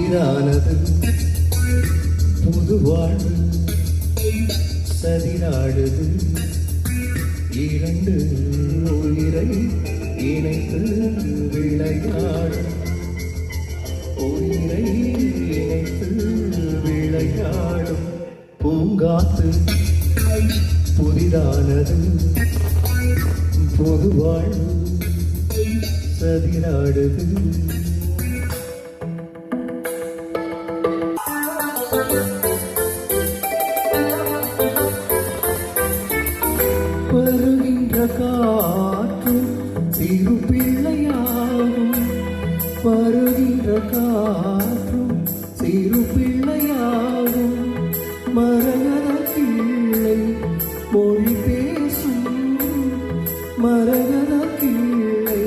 புதிதானது புது வாழ்வு சதிராடுது இரண்டு உயிரை இணைத்து விளையாடும் உயிரை இணைத்து விளையாடும் பூங்காத்து புதிதானது புது வாழ்வு சதிராடுது வருகின்ற காற்றும் சிறு பிள்ளையாகும் வருகின்ற காற்றும் சிறு பிள்ளையாகும் மரகத கிள்ளை மொழி பேசும் மரகத கிள்ளை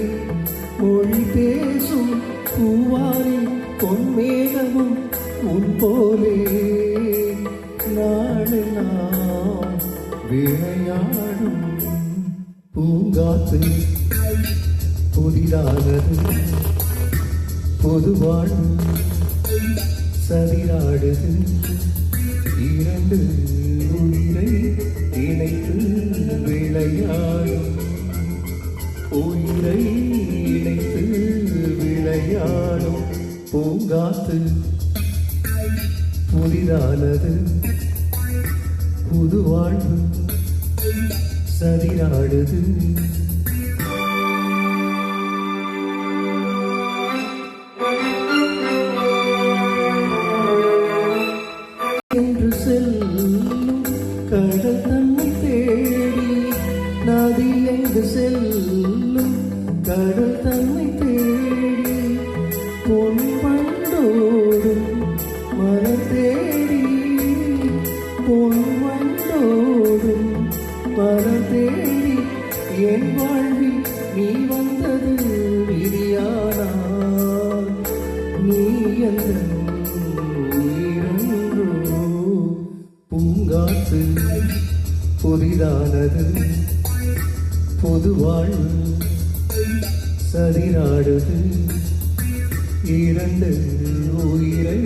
மொழி பேசும் பூவாரின் பொன்மேகமும் உன் போலே நாடு நாம் விளையாடும் பூங்காத்து புதிதானது பொது வாழ்வு சதிராடுது இரண்டு உயிரை இணைத்து விளையாடும் உயிரை இணைத்து விளையாடும் பூங்காத்து புதிதானது புது வாழ்வு சதிராடுது என்று செல்லும் கடல் தன்னை தேடி நதி எங்கு செல்லும் கடல் தன்னை தேடி பொன் வண்டோடும் மலர் தேடி பொன் வண்டோடும் மலர் தேடி என் வாழ்வில் நீ வந்தது விதியானா நீ எந்த உயிரன்றோ பூங்காத்து புதிதானது பொது வாழ்வு சதிராடுது இரண்டு உயிரை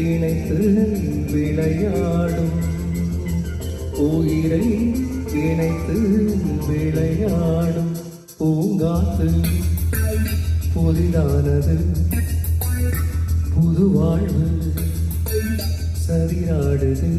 இணைத்து விளையாடும் உயிரை இணைத்து விளையாடும் பூங்காத்து புதிதானது புது வாழ்வு சதிராடுது